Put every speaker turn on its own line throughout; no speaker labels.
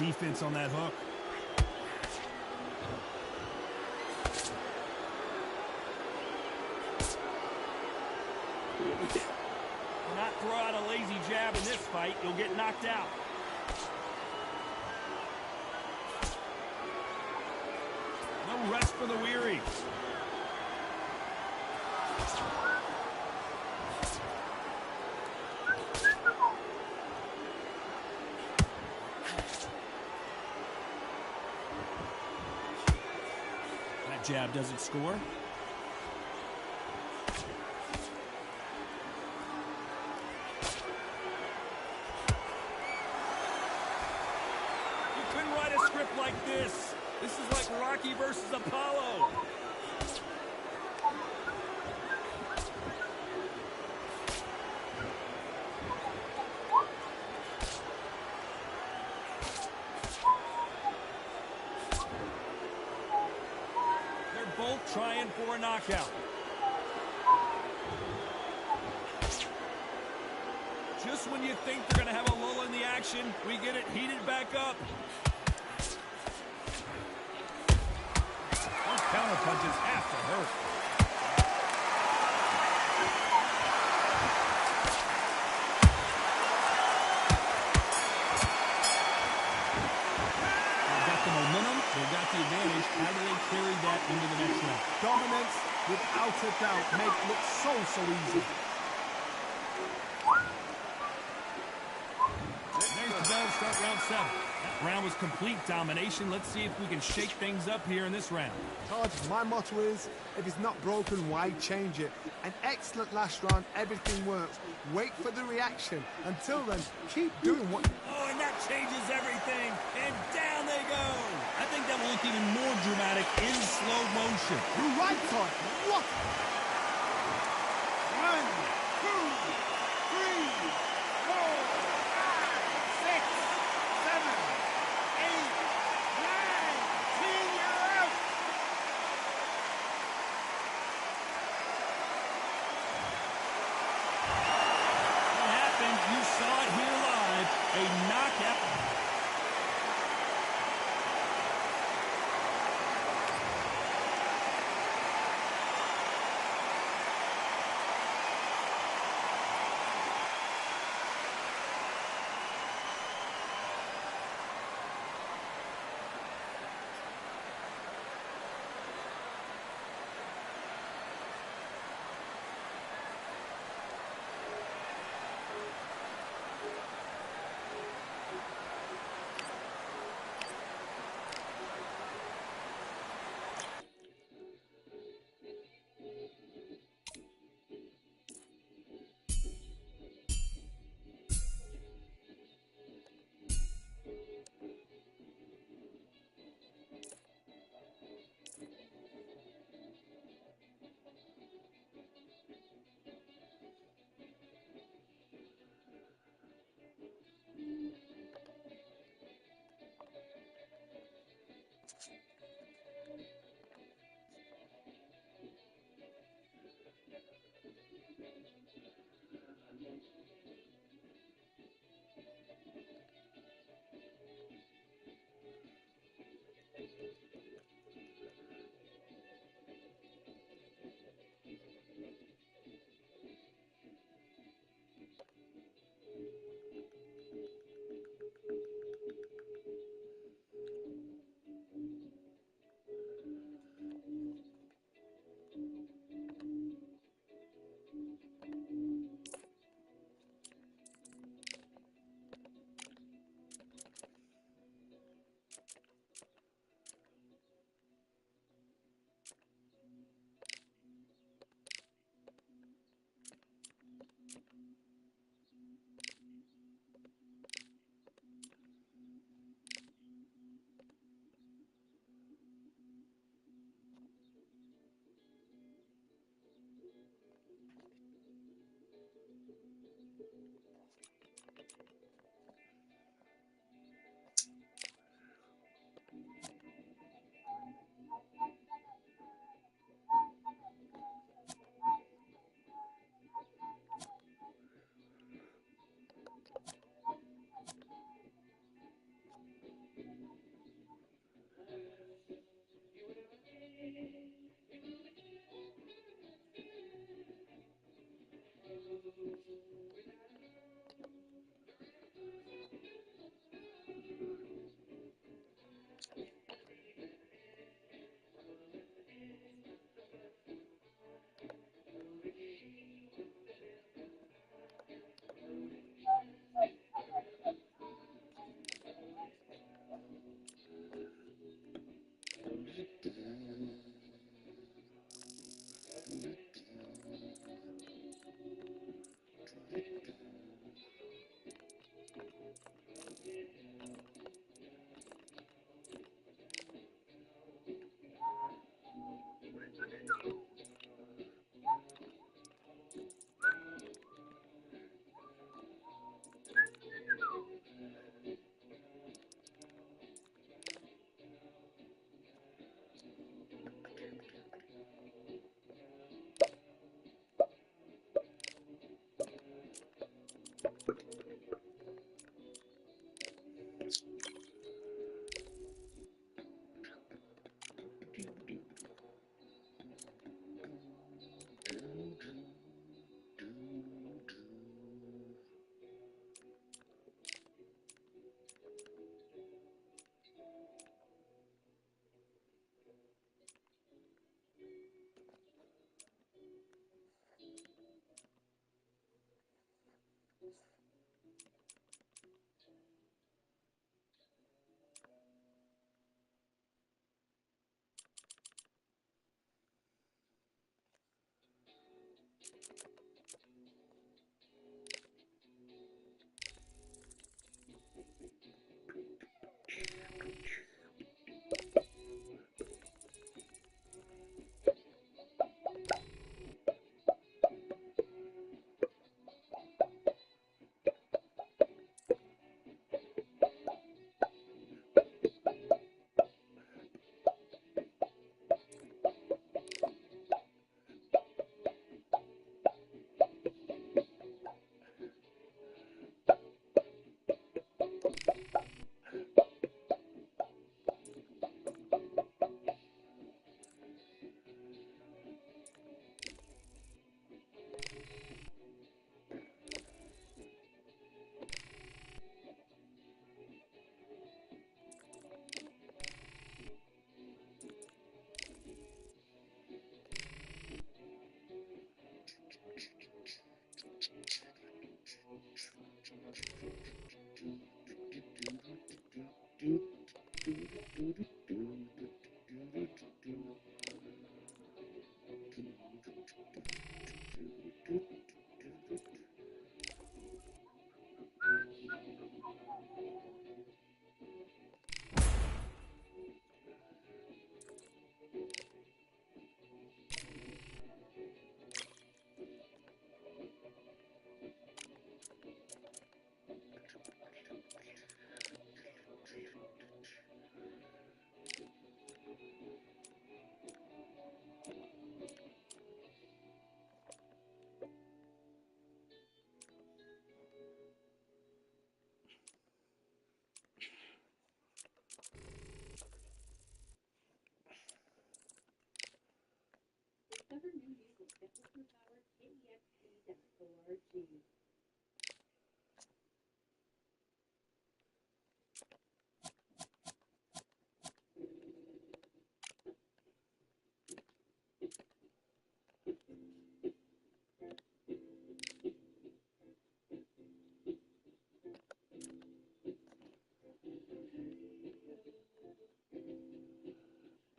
defense on that hook.
Do not throw out a lazy jab in this fight. You'll get knocked out. No rest for the weary. That jab doesn't score. Like this. This is like Rocky versus Apollo. They're both trying for a knockout. Just when you think they're going to have a lull in the action, we get it heated back up. Counter punches have to hurt. They've got the momentum, they've got the advantage. How do they carry that into the next round?
Dominance, without a doubt, make it look so easy.
There's the bell to start round 7. That round was complete domination. Let's see if we can shake things up here in this round.
Todd, my motto is, if it's not broken, why change it? An excellent last round, everything works. Wait for the reaction. Until then, keep doing what...
Oh, and that changes everything. And down they go. I think that will look even more dramatic in slow motion.
You're right, Todd. What? 1, 2, 3, 4.
You saw it here live, a knockout.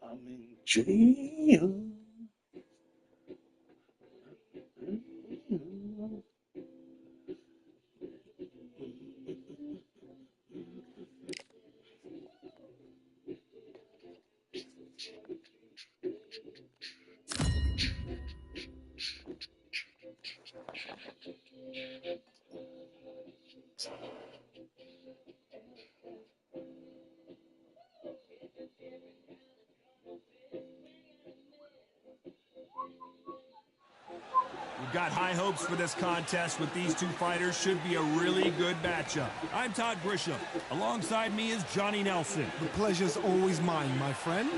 I'm in jail.
We've got high hopes for this contest with these two fighters. Should be a really good matchup. I'm Todd Grisham. Alongside me is Johnny Nelson.
The pleasure's always mine, my friend.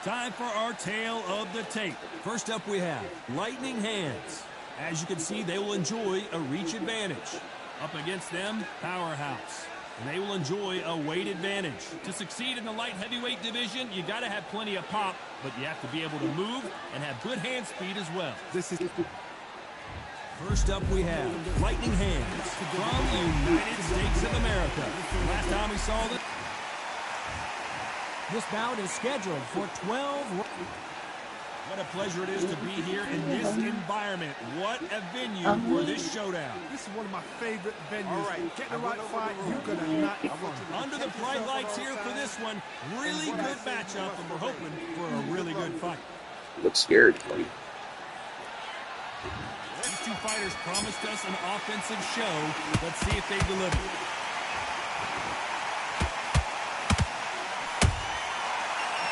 Time for our tale of the tape. First up we have Lightning Hands. As you can see, they will enjoy a reach advantage. Up against them, Powerhouse. And they will enjoy a weight advantage. To succeed in the light heavyweight division, you got to have plenty of pop, but you have to be able to move and have good hand speed as well. First up we have Lightning Hands from the United States of America. Last time we saw this.
This bout is scheduled for 12.
What a pleasure it is to be here in this environment. What a venue for this showdown.
This is one of my favorite venues.
All right,
get the right fight, you're going to knock it from.
Under the bright lights here for this one. Really good matchup, and we're hoping for a really good fight.
Look scared.
These two fighters promised us an offensive show. Let's see if they deliver.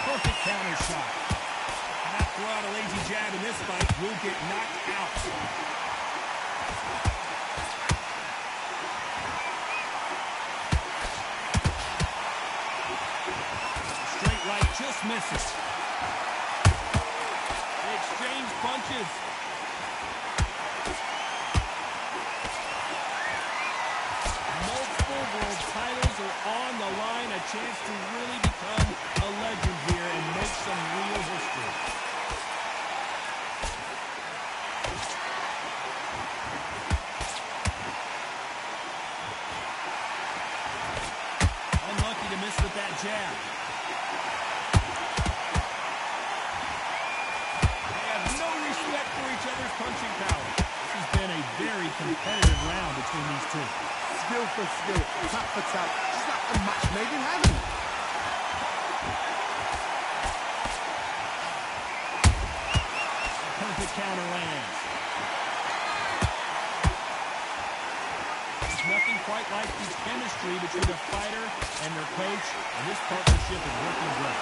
Perfect counter shot. Not throw out a lazy jab in this fight. Will get knocked out. Straight right just misses. They exchange punches. Multiple world titles are on the line. A chance to really become a legend here and make some real history. competitive round between these two.
Skill for skill, tap for tap, just like a match made in heaven.
Perfect counter lands. There's nothing quite like the chemistry between a fighter and their coach, and this partnership is working great.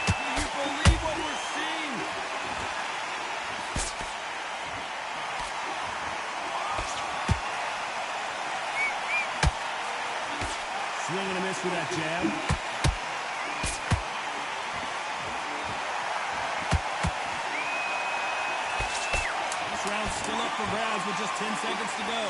Do you believe what we're seeing? Swing and a miss with that jab. Round still up for grabs with just 10 seconds to go.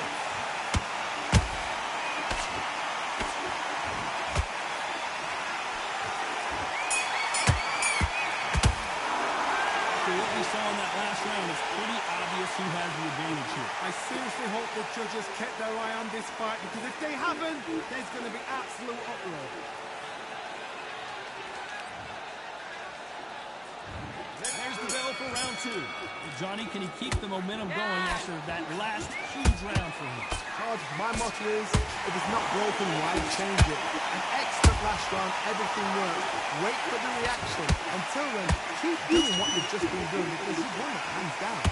After what we saw in that last round, it's pretty obvious who has the advantage here.
I seriously hope the judges kept their eye on this fight, because if they haven't, there's going to be absolute uproar.
There's the bell for round two. Johnny, can he keep the momentum going after that last huge round for him?
Todd, my motto is, if it's not broken, why change it? An excellent last round, everything works. Wait for the reaction. Until then, keep doing what you've just been doing, because you've won it hands down.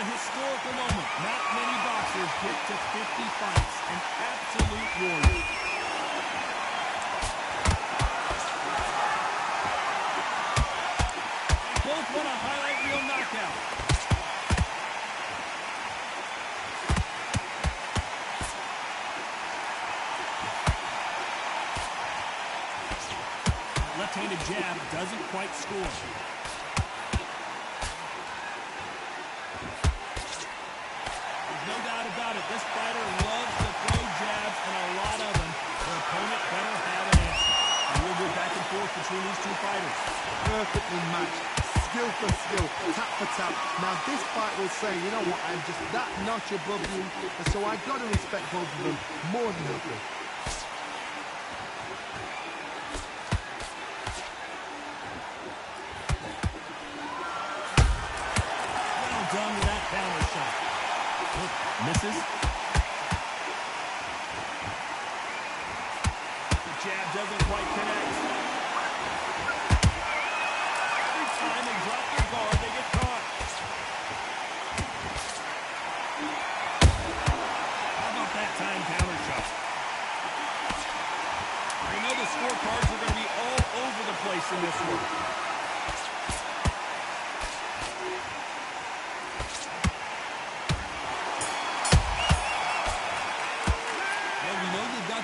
Historical moment. Not many boxers get to 50 fights. An absolute warrior. They both want a highlight reel knockout. Left-handed jab doesn't quite score. This fighter loves to throw jabs, and a lot of them. Their opponent better have an answer. And we'll go back and forth between these two fighters.
Perfectly matched. Skill for skill, tap for tap. Now this fight will say, you know what, I'm just that notch above you, and so I've got to respect both of them more than happy.
Well done with that counter shot. Look, misses. The jab doesn't quite connect. Every time they drop their guard, they get caught. How about that time counter shot? I know the scorecards are going to be all over the place in this one.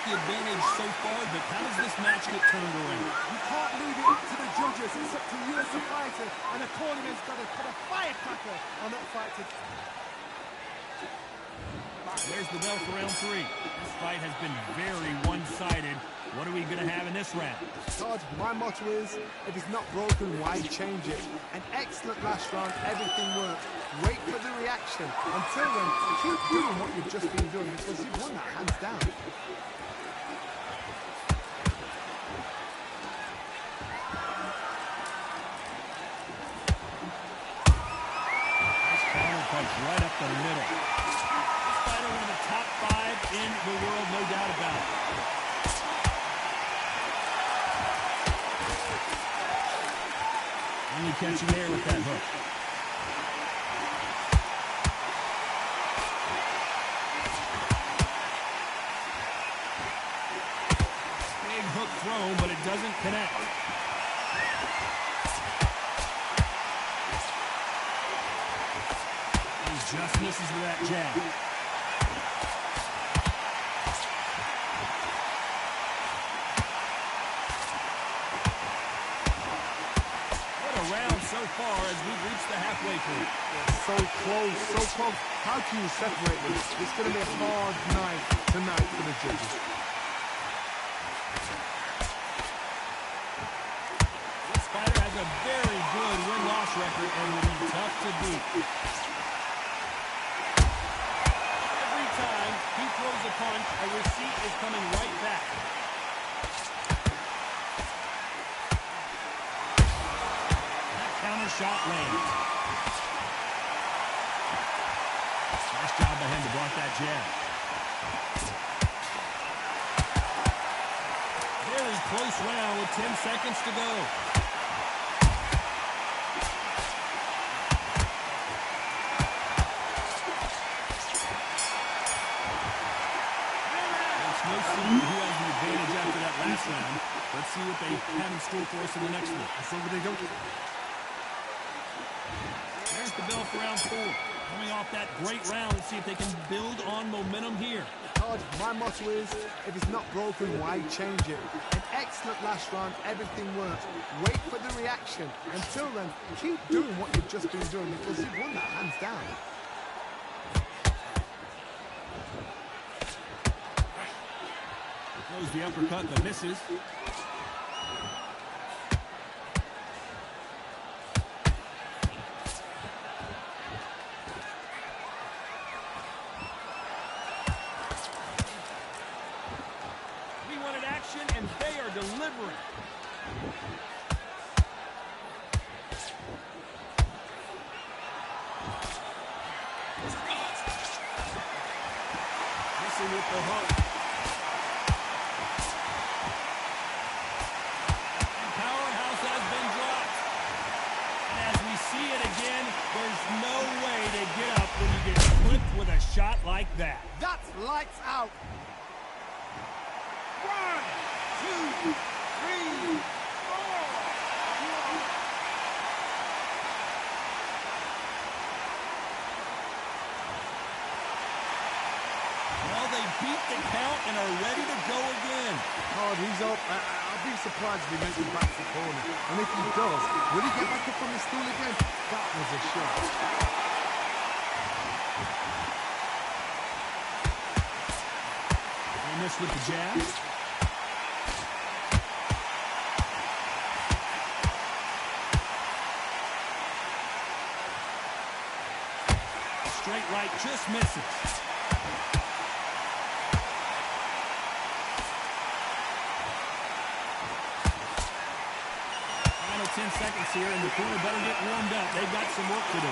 The advantage so far, but how does this match get turned around?
You can't leave it up to the judges. It's up to you as a fighter, and a cornerman's got to put a firecracker on that fight.
There's the bell for round three. This fight has been very one-sided. What are we going to have in this round?
Todd, my motto is, if it's not broken, why change it? An excellent last round, everything works. Wait for the reaction. Until then, keep doing what you've just been doing, because you've won that hands down.
Right up the middle. This fighter, one of the top 5 in the world, no doubt about it. Only catching there with that hook. Big hook thrown, but it doesn't connect. Just misses with that jab. What a round so far as we've reached the halfway point.
So close, so close. How can you separate this? It's going to be a hard night tonight for the judges.
This fighter has a very good win-loss record and will be tough to beat. a punch, a receipt is coming right back. That counter shot lands. Nice job by him to block that jab. Very close round with 10 seconds to go. Who has the advantage after that last round. Let's see what they have in store for us in the next one.
So what they go.
There's the bell for round 4. Coming off that great round, let's see if they can build on momentum here.
Todd, my motto is, if it's not broken, why change it? An excellent last round, everything works. Wait for the reaction. Until then, keep doing what you've just been doing because you've won that hands down.
Throws the uppercut that misses. We wanted action, and they are delivering. Missing with the hook. There's no way to get up when you get clipped with a shot like that.
That's lights out. 1, 2, 3, 4.
Well, they beat the count and are ready to go again.
Oh, he's up. I'll be surprised if he makes it back to the corner. And if he does, will he get back up on the stool again? That was a shot.
They missed with the jab. Straight right just misses. Final 10 seconds here, and the corner better get warmed up. They've got some work to do.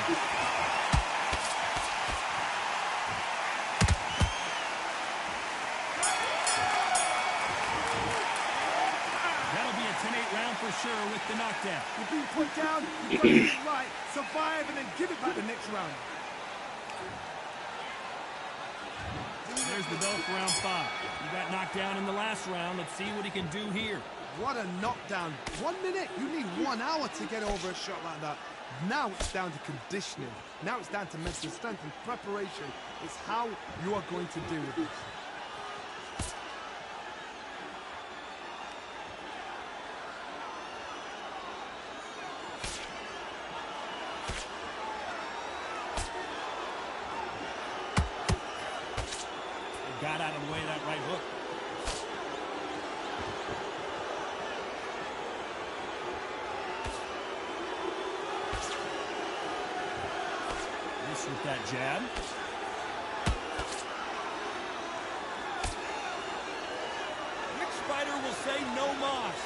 That'll be a 10-8 round for sure with the knockdown.
You're being put down, you've got to get it right, survive, and then give it back the next round.
There's the bell for round 5. He got knocked down in the last round. Let's see what he can do here.
What a knockdown. 1 minute, you need 1 hour to get over a shot like that. Now it's down to conditioning. Now it's down to mental strength and preparation. It's how you are going to deal with this.
Got out of the way of that right hook. This with that jab. Which fighter will say no mas?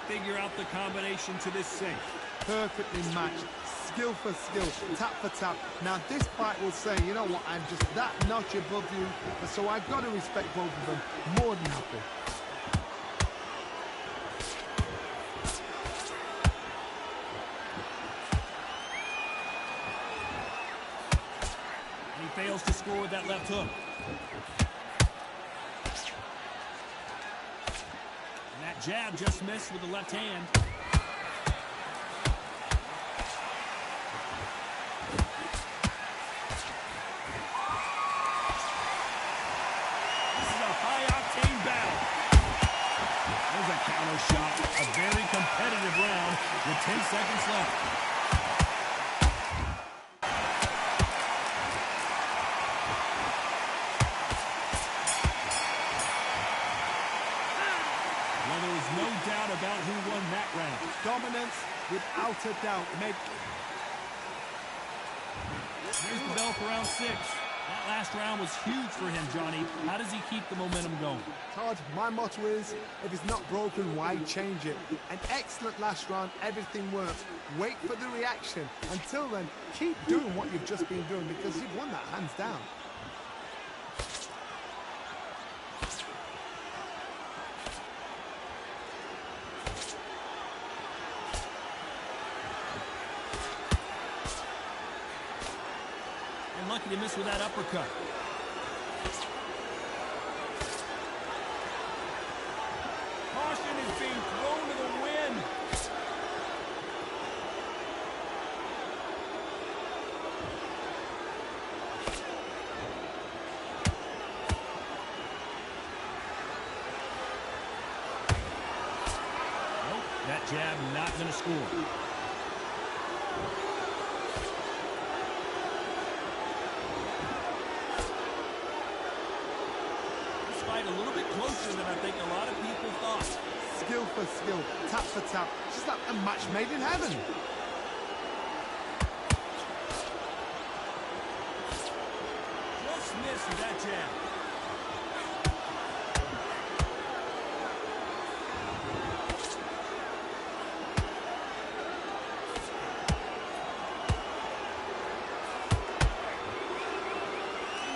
Figure out the combination to this sink.
Perfectly matched, skill for skill, tap for tap. Now this fight will say, you know what, I'm just that notch above you, so I've got to respect both of them more than happy.
And he fails to score with that left hook. Jab just missed with the left hand. This is a high-octane battle. There's a counter shot. A very competitive round with 10 seconds left.
now. Maybe.
Here's the bell for round 6. That last round was huge for him, Johnny. How does he keep the momentum going?
Todd, my motto is, if it's not broken, why change it? An excellent last round, everything works. Wait for the reaction. Until then, keep doing what you've just been doing because you've won that hands down.
And lucky to miss with that uppercut. Caution is being thrown to the wind. Nope, that jab not going to score. A little bit closer than I think a lot of people thought.
Skill for skill, tap for tap. Just like a match made in heaven.
Just missed with that jab.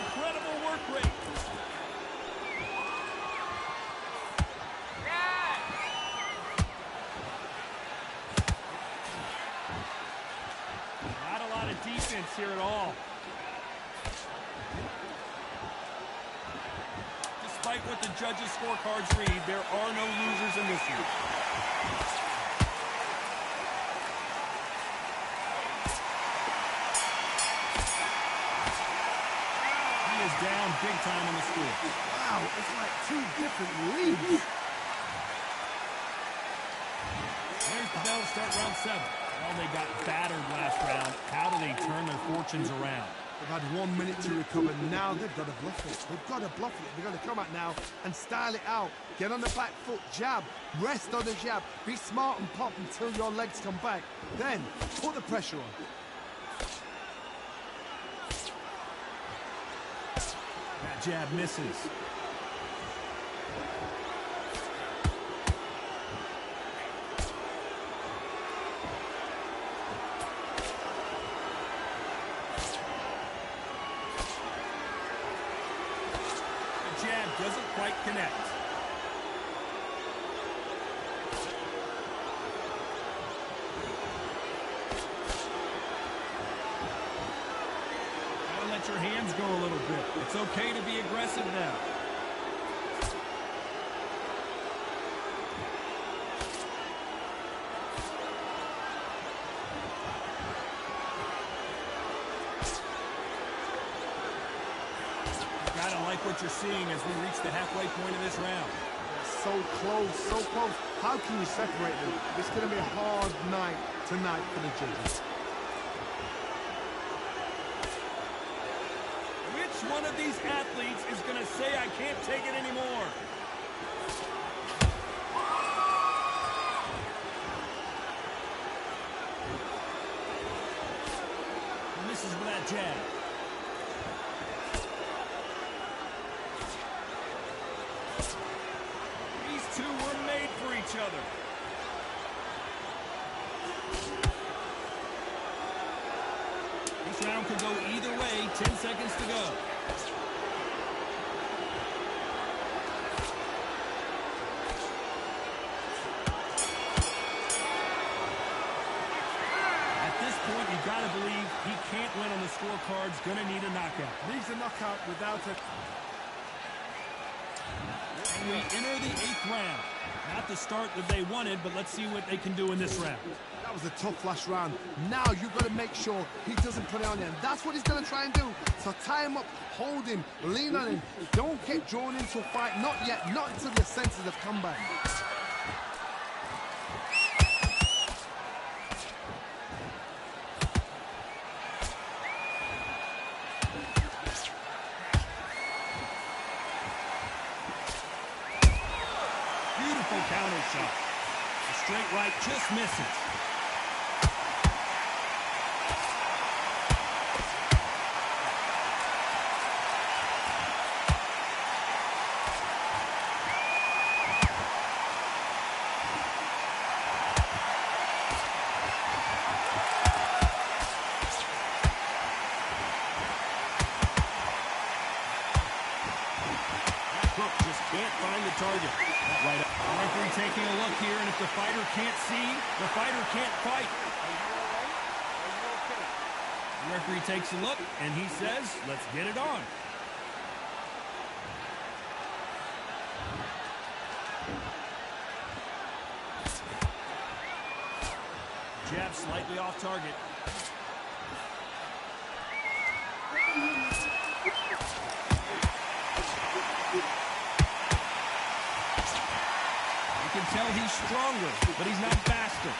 Incredible work rate. Defense here at all. Despite what the judges' scorecards read, there are no losers in this one. He is down big time on the score.
Wow, it's like two different leagues.
There's the bell to start round 7. Well, they got battered last round. How do they turn their fortunes around?
They've had 1 minute to recover. Now they've got to bluff it. They've got to bluff it. They've got to come out now and style it out. Get on the back foot, jab, rest on the jab. Be smart and pop until your legs come back. Then put the pressure on.
That jab misses. Doesn't quite connect. Gotta let your hands go a little bit. It's okay to be aggressive now. Gotta like what you're seeing as we reach the halfway point of this round.
So close, so close. How can you separate them? It's going to be a hard night tonight for the judges.
Which one of these athletes is going to say, I can't take it anymore? And this is with that jab. Two were made for each other. This round could go either way. 10 seconds to go. At this point, you got to believe he can't win on the scorecards. Going to need a knockout.
Needs a knockout without it.
And we enter the 8th round. Not the start that they wanted, but let's see what they can do in this round.
That was a tough last round. Now you've got to make sure he doesn't put it on you. And that's what he's going to try and do. So tie him up, hold him, lean on him. Don't get drawn into a fight. Not yet. Not until your senses have come back.
Beautiful counter shot. A straight right just misses. target. Right up. The referee taking a look here, and if the fighter can't see, the fighter can't fight. The referee takes a look, and he says, let's get it on. Jab slightly off target. You can tell he's stronger, but he's not faster.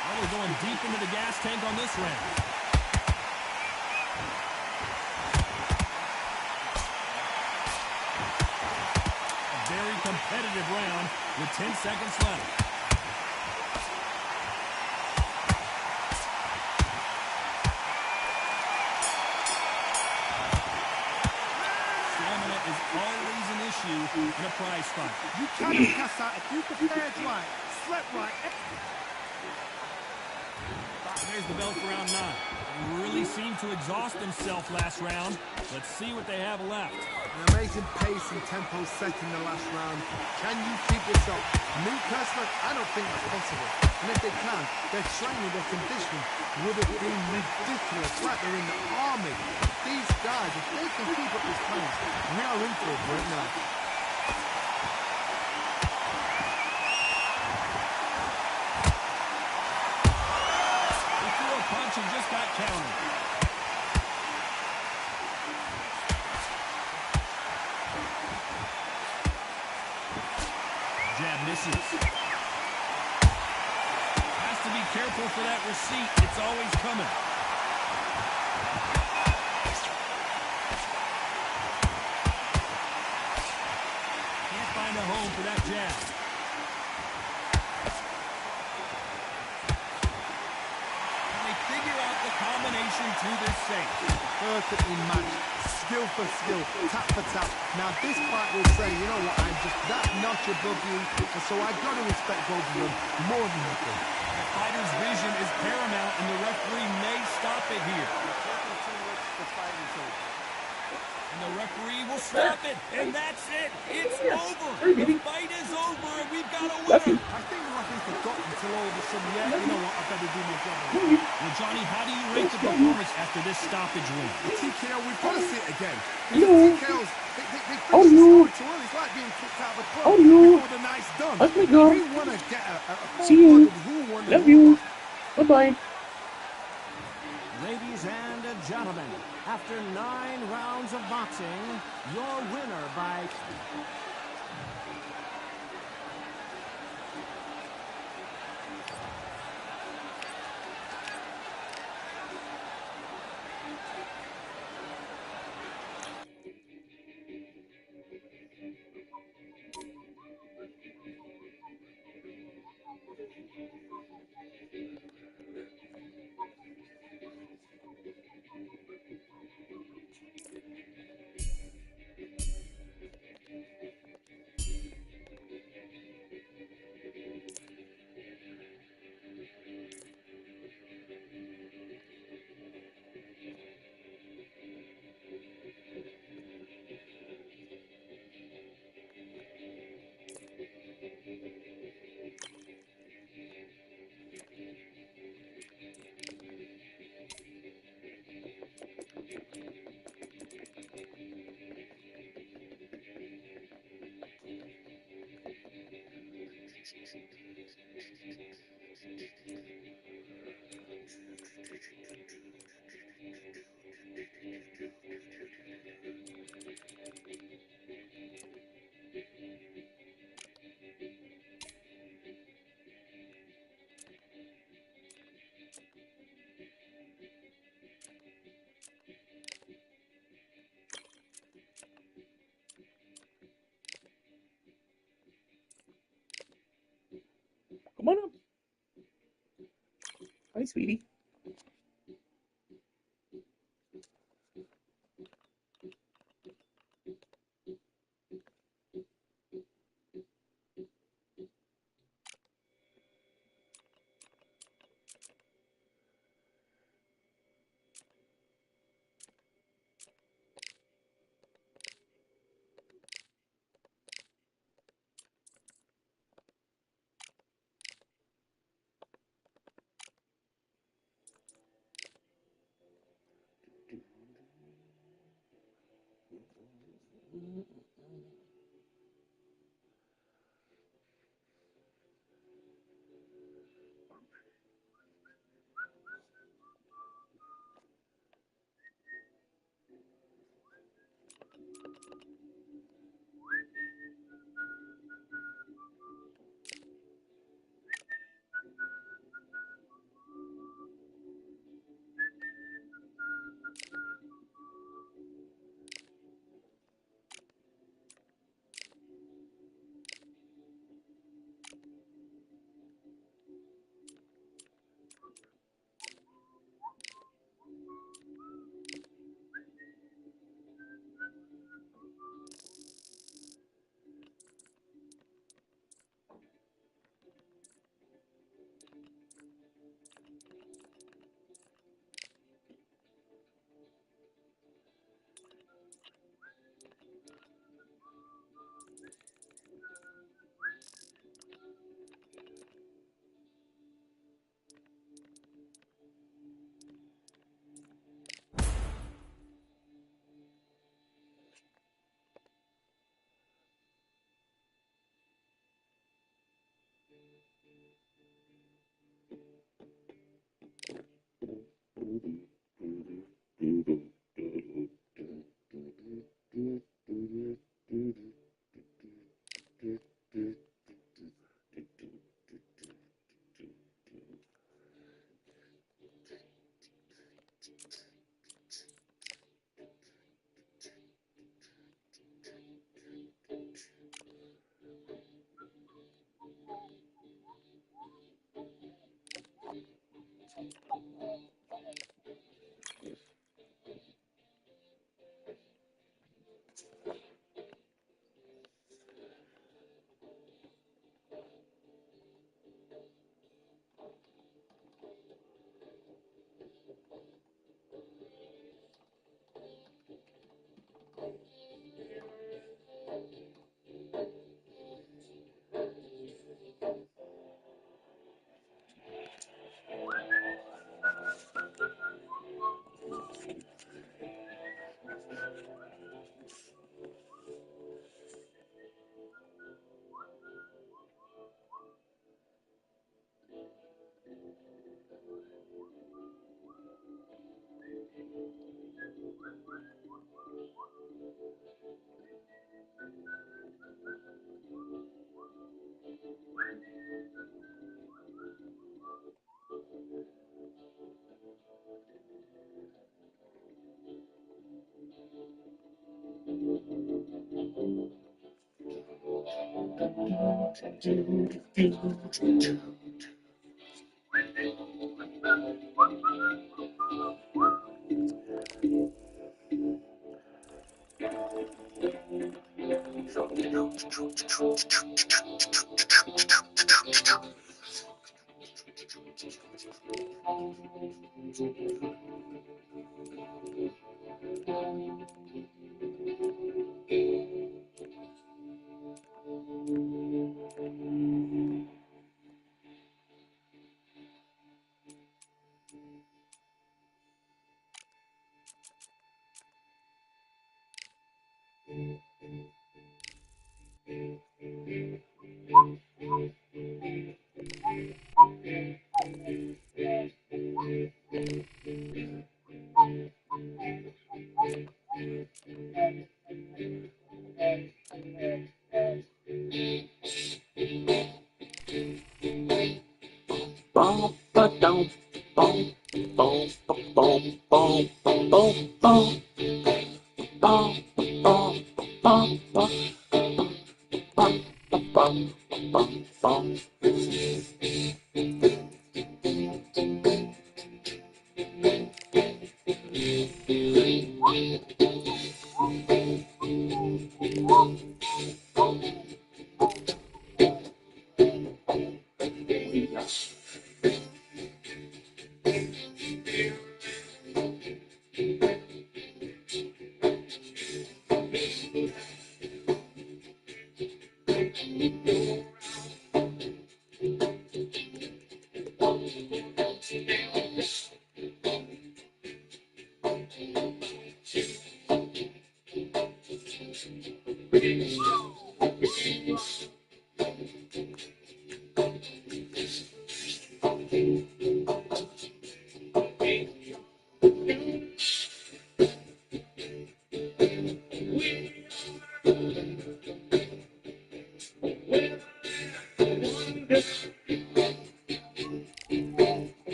Well, they're going deep into the gas tank on this round. Very competitive round with 10 seconds left. Stamina is always an issue in a prize fight.
You cannot cast out if you prepared right, slept right.
There's the bell for round 9. They really seemed to exhaust themselves last round. Let's see what they have left.
An amazing pace and tempo set in the last round. Can you keep this up? Me personally, I don't think that's possible. And if they can, their training, their conditioning would have been ridiculous, like they're in the army. These guys, if they can keep up this pace, we are in for a great night.
He threw a punch and just got countered. Jab misses. Has to be careful for that receipt. It's always coming. Can't find a home for that jab. And they figure out the combination to this safe.
Perfectly matched. Skill for skill, tap for tap. Now this fight will say, you know what, I'm just that notch above you, and so I've got to respect both of them more than nothing.
The fighter's vision is paramount, and the referee may stop it here. And the referee will stop it, and that's it. It's over. The fight is over, and we've got a winner.
I think the referee forgot until all of a sudden, yeah, you know what, I better do my job.
Well, Johnny, how do you rate the performance after this stoppage win?
The TKO, we've got to see it again. Because TKOs, they finish the story too early. It's like being kicked out of a club before the night's done. If you want to get a full who won the
Love you. Bye-bye.
Ladies and gentlemen, after 9 rounds of boxing, your winner by...
Come on up. Hi, sweetie.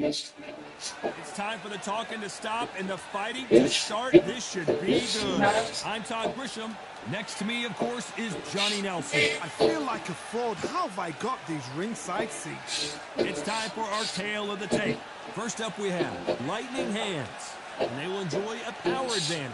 It's time for the talking to stop and the fighting to start. This should be good. I'm Todd Grisham. Next to me, of course, is Johnny Nelson.
I feel like a fraud. How have I got these ringside seats?
It's time for our tale of the tape. First up, we have lightning hands, and they will enjoy a power advantage.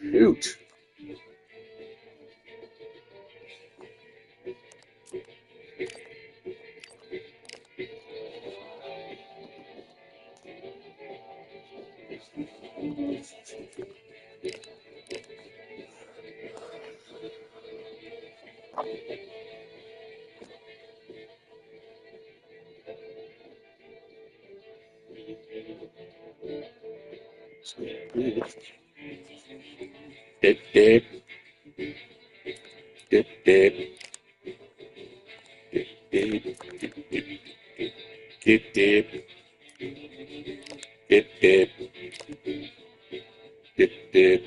Shoot. Dip, dip. Dip, dip. Dip, dip. Dip, dip. Dip, dip. Dip, dip.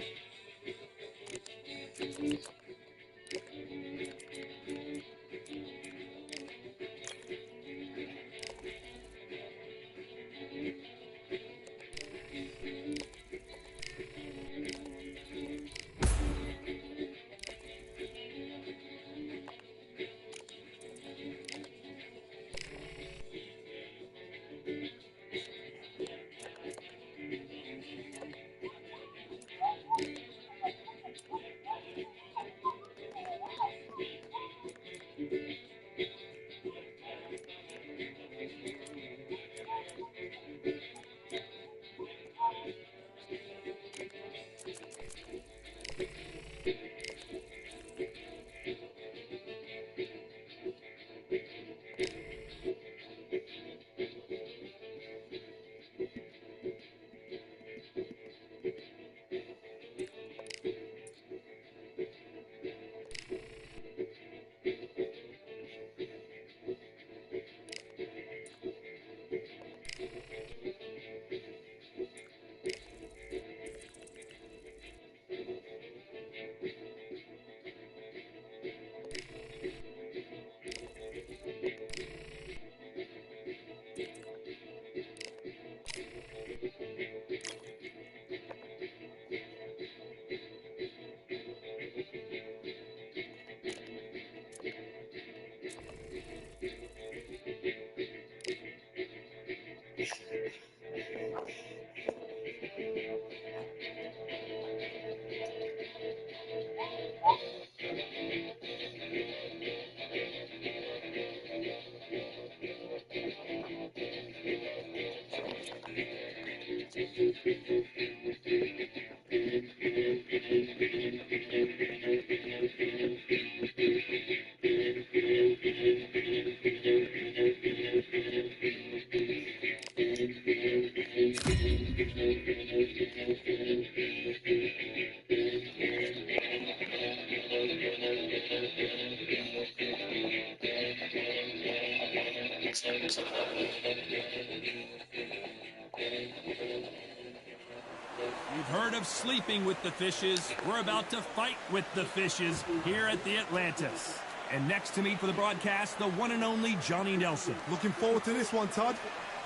You've heard of sleeping with the fishes. We're about to fight with the fishes here at the Atlantis. And next to me for the broadcast, the one and only Johnny Nelson.
Looking forward to this one, Todd.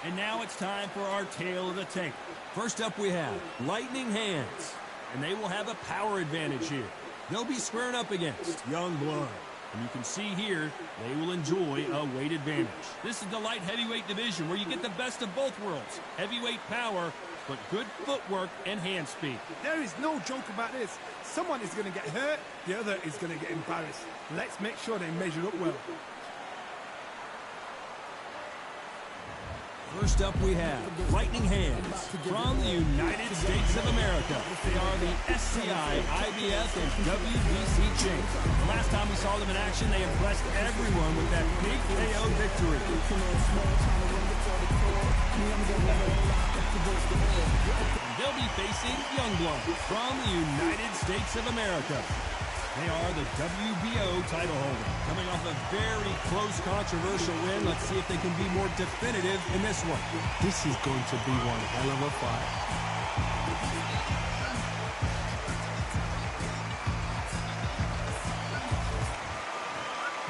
And now it's time for our tale of the tape. First up we have Lightning Hands. And they will have a power advantage here. They'll be squaring up against Young Blood. And you can see here, they will enjoy a weight advantage. This is the light heavyweight division where you get the best of both worlds. Heavyweight power, but good footwork and hand speed.
There is no joke about this. Someone is going to get hurt, the other is going to get embarrassed. Let's make sure they measure up well.
First up we have Lightning Hands from the United States of America. They are the SCI, IBF, and WBC champs. The last time we saw them in action, they impressed everyone with that big KO victory. They'll be facing Youngblood from the United States of America. They are the WBO title holder. Coming off a very close, controversial win. Let's see if they can be more definitive in this one.
This is going to be one hell of a fight.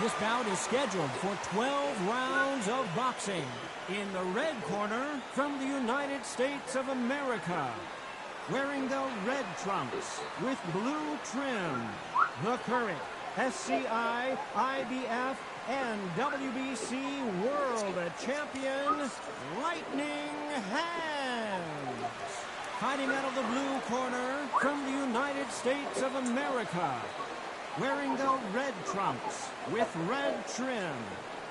This bout is scheduled for 12 rounds of boxing. In the red corner, from the United States of America, wearing the red trunks with blue trim, the current SCI, IBF, and WBC World Champion, Lightning Hands. Fighting out of the blue corner, from the United States of America, wearing the red trunks with red trim,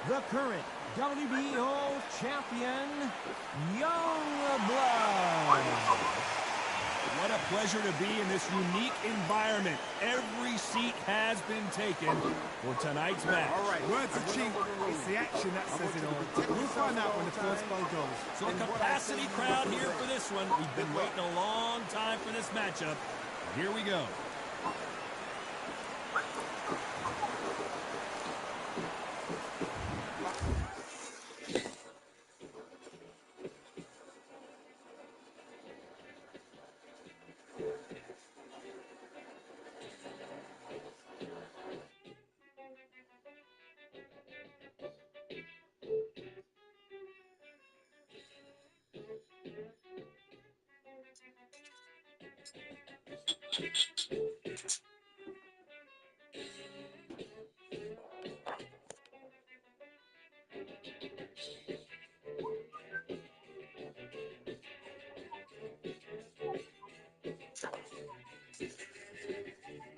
the current WBO champion, Young Blood.
What a pleasure to be in this unique environment. Every seat has been taken for tonight's match.
All right, words are cheap. It's the action that says it all. We'll find out when the first bell goes.
So a capacity crowd here for this one. We've been waiting a long time for this matchup. Here we go.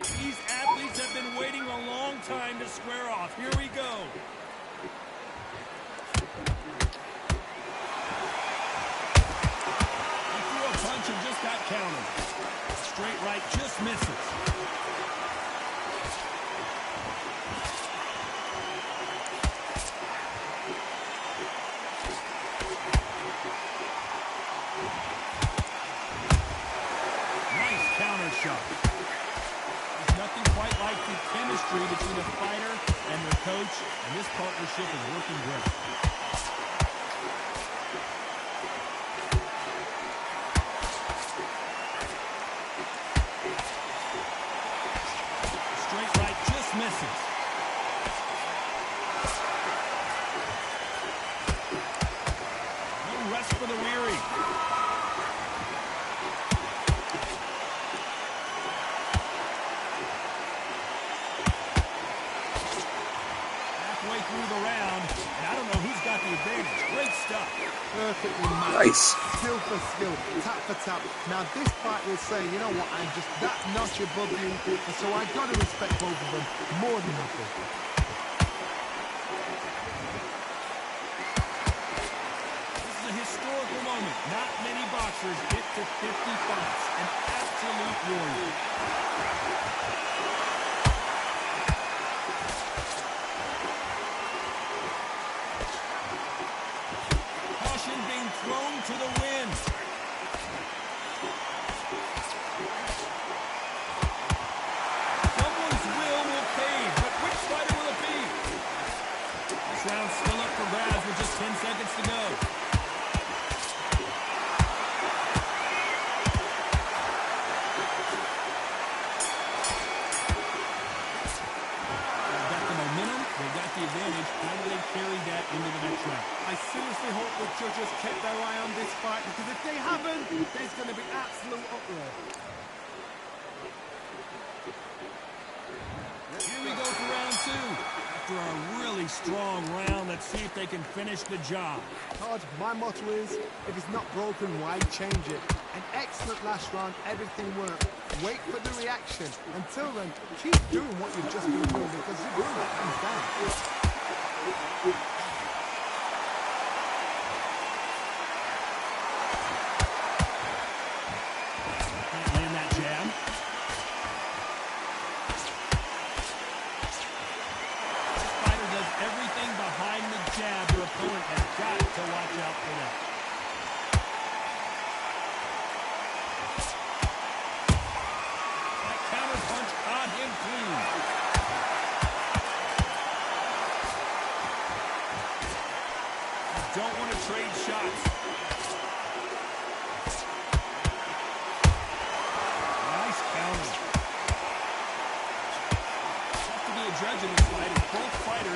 These athletes have been waiting a long time to square off. Here we go. He threw a punch and just got countered. Straight right just misses. Nice counter shot. Nothing quite like the chemistry between a fighter and their coach, and this partnership is working great. Straight right just misses. No rest for the weary. Through the round, and I don't know who's got the advantage. Great stuff.
Perfectly matched.
Nice.
Skill for skill, tap for tap. Now this fight will say, you know what, I'm just that notch above you, and so I got to respect both of them more than nothing.
This is a historical moment. Not many boxers get to 50 fights. An absolute warrior. Thrown to the wind. Someone's will fade, but which fighter will it be? This round's still up for grabs with just 10 seconds to go. They've got the momentum, they've got the advantage. How do they carry that into the next round?
I seriously hope the judges kept their eye on this fight, because if they haven't, there's going to be absolute uproar.
Here we go for round two. After a really strong round, let's see if they can finish the job.
Todd, my motto is, if it's not broken, why change it? An excellent last round, everything worked. Wait for the reaction. Until then, keep doing what you've just been doing, because you will not comes down.
Can't land that jab. This fighter does everything behind the jab. Your opponent has got to watch out for that. That counter punch caught him clean.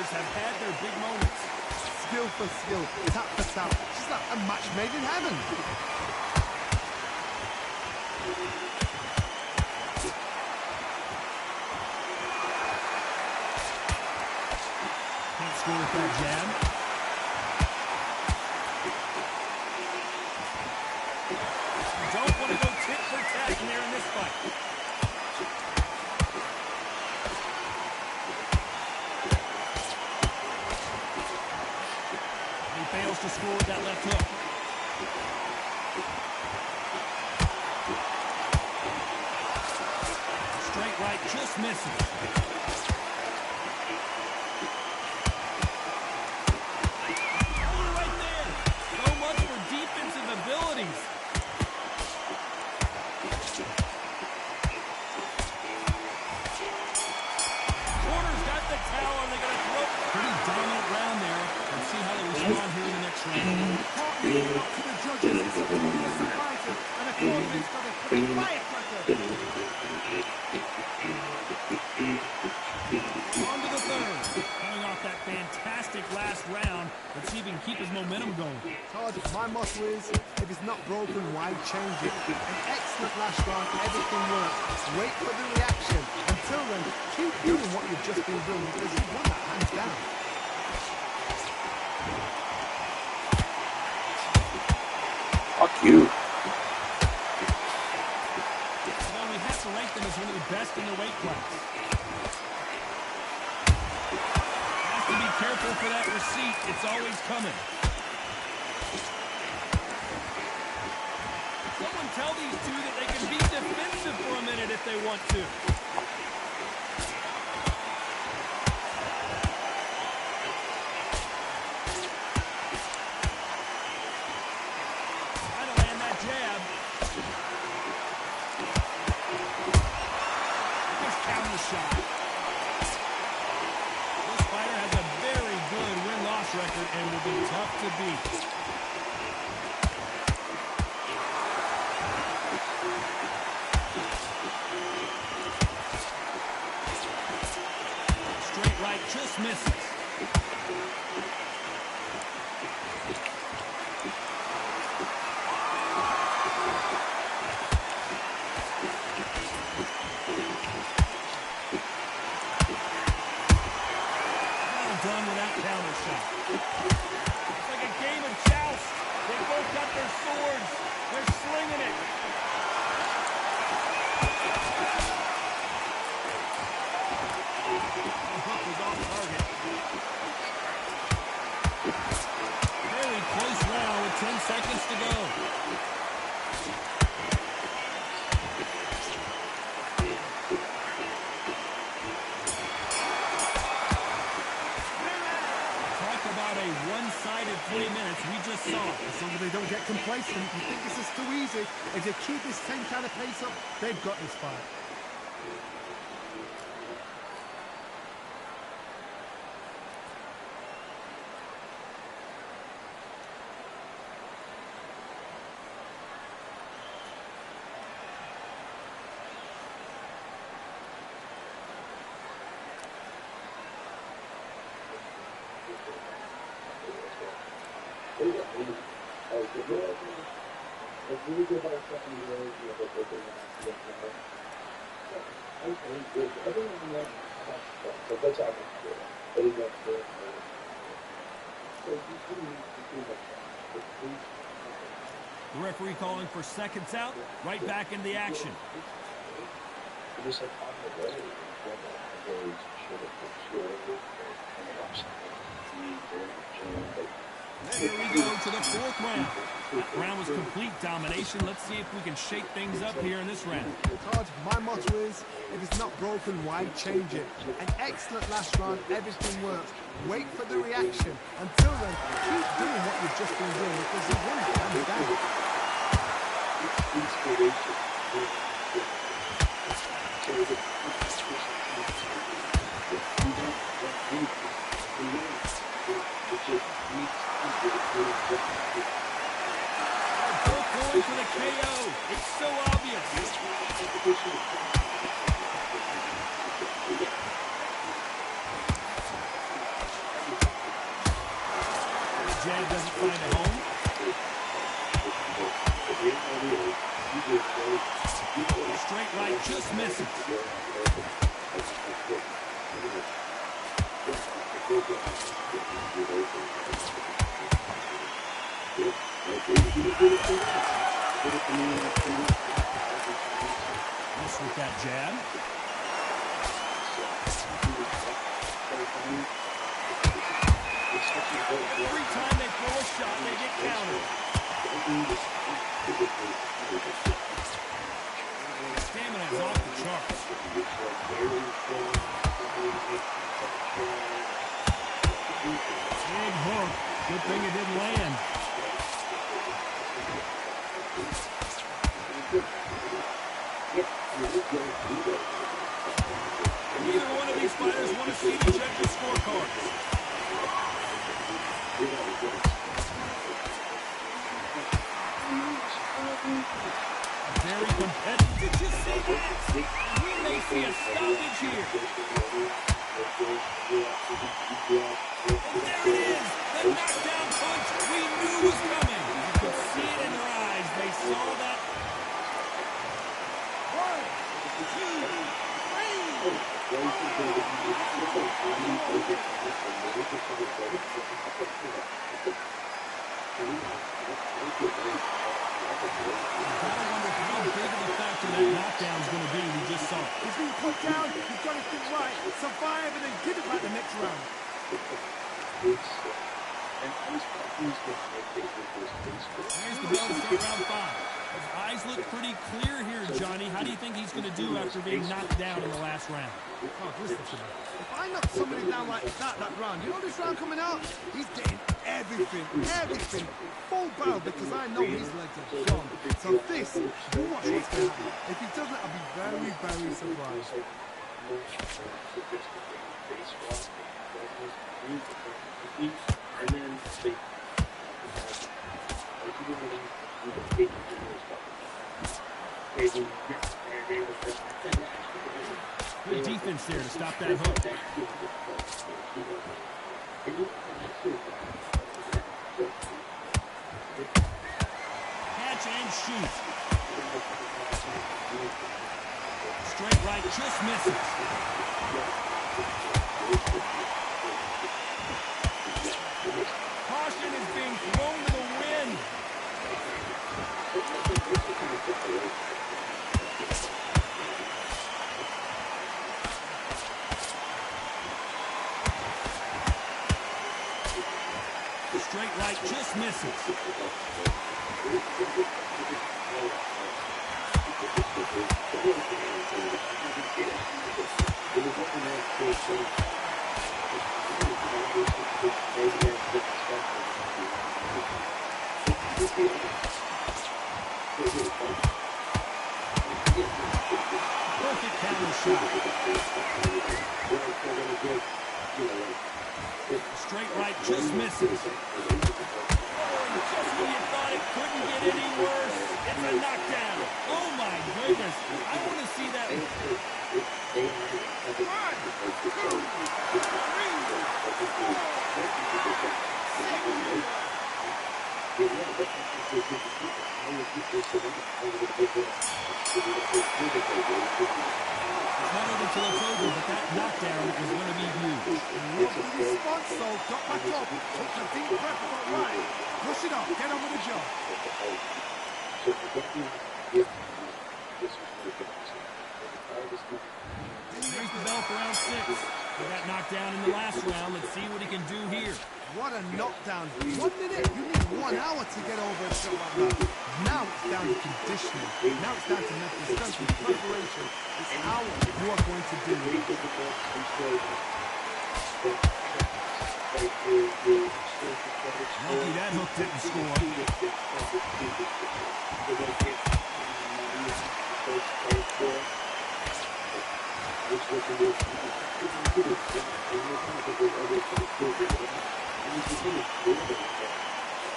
fighters have had their big moments.
Skill for skill, tap for tap. She's like a match made in heaven.
Can't score with that jab. Don't want to go tit for tat in there in this fight. He fails to score with that left hook. Straight right just misses. Right there. So much for defensive abilities. Corner's got the towel, and they're going to throw. Pretty dominant round there. Let's see how they respond here in the next round.
To the judges, it's a fighter, and a corner's got a firecracker.
On to the third. Coming off that fantastic last round. Let's see if he can keep his momentum going.
Todd, my motto is, if it's not broken, why change it? An excellent last round, everything works. Wait for the reaction. Until then, keep doing what you've just been doing because you've won that hands down.
Fuck you.
Well, we have to rank them as one of the best in their weight class. Has to be careful for that receipt. It's always coming. Someone tell these two that they can be defensive for a minute if they want to. Trying to land that jab. Just counter shot. This fighter has a very good win-loss record and will be tough to beat. Straight right just misses. Done with that counter shot. It's like a game of joust. They both got their swords. They're slinging it. The hook was off target. Very close round with 10 seconds to go. One-sided 20 minutes. We just saw it.
As long as they don't get complacent, you think this is too easy. If they keep this same kind of pace up, they've got this fight.
The referee calling for seconds out, right back in the action. And here we go to the fourth round. That round was complete domination. Let's see if we can shake things up here in this round.
Todd, my motto is, if it's not broken, why change it? An excellent last round, everything works. Wait for the reaction. Until then, keep doing what you've just been doing because you've won it hands down.
Both going for the KO. It's so obvious. Straight right just misses. Miss with that jab. Every time they throw a shot, they get countered. Stamina is off the charts. Big hook. Good thing it didn't land. Neither one of these fighters want to see the judges' scorecards. Very competitive. Did you see that? We may see a stoppage here. And there it is. The knockdown punch we knew was coming. You could see it in their eyes. They saw that. 1, 2, 3. Gotta wonder how big of a factor that knockdown is going to be. We just saw it.
He's been put down. You've got to think right. Survive and then give it back the next round.
Here's the bell to start round 5. His eyes look pretty clear here, Johnny. How do you think he's going to do after being knocked down in the last round?
Oh, listen to me. If I knock somebody down like that round, you know this round coming out? He's getting everything, full barrel, because I know his legs are gone. So this, you watch what's going to happen. If he doesn't, I'll be very, very surprised.
And then
Good defense there to stop that hook. Catch and shoot. Straight right just misses. Caution is being thrown to the wind. Straight right just misses. Perfect counter shot. Straight right just misses. Oh, and just when you thought it couldn't get any worse, it's a knockdown. Oh my goodness. I want to see that. 1, 2, 3. It's not over till it's over, but that knockdown is going to be huge.
Look at the response, though. Got back up. Took the deep breath and got right. Push it up. Get on with the job.
Here's the bell for round 6. He got knocked down in the last round. Let's see what he can do here.
What a knockdown. 1 minute. You need 1 hour to get over a shot like that. Now it's down to conditioning. Now it's down to mental strength and preparation. It's how you are going to do it.
Lucky that hook didn't score.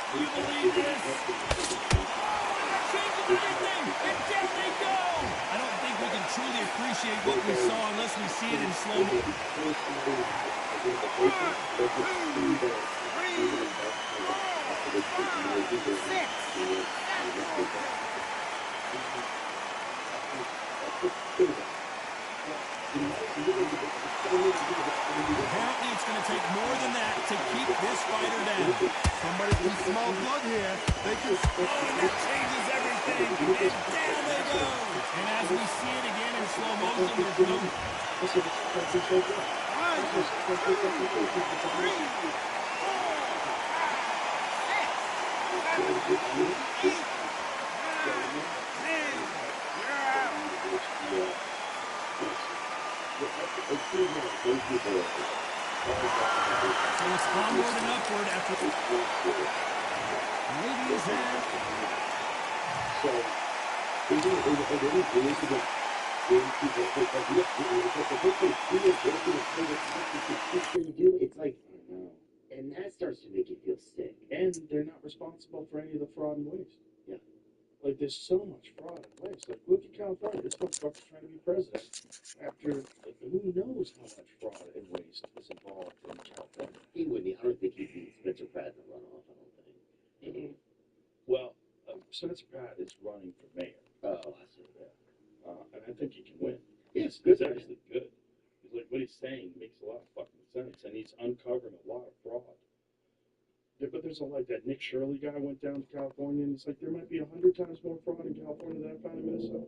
Do you believe this? Changing everything, and down they go! I don't think we can truly appreciate what we saw unless we see it in slow motion.
1, 2, 3, 4, 5, 6.
Apparently, it's going to take more than that to keep this fighter down.
Somebody can smell blood here. They can.
Oh, and that changes everything. And down they go. And as we see it again in slow motion, there's no... So it's onward and upward after...
Ladies and
It's like, and that starts to make you feel sick. And they're not responsible for any of the fraud and waste. Yeah. Like, there's so much fraud and waste. Like, look at California. This motherfucker's trying to be president. After, who knows how much fraud and waste is involved in California? He wouldn't. I don't think he'd be Spencer Pratt in the runoff, I don't think. Mm-hmm. Well, Spencer Pratt is running for mayor. Oh, I see. Yeah. And I think he can win. Yes, it's actually good. He's like, what he's saying makes a lot of fucking sense, and he's uncovering a lot of fraud. Yeah, but there's a like that Nick Shirley guy went down to California, and it's like there might be 100 times more fraud in California than I found in Minnesota.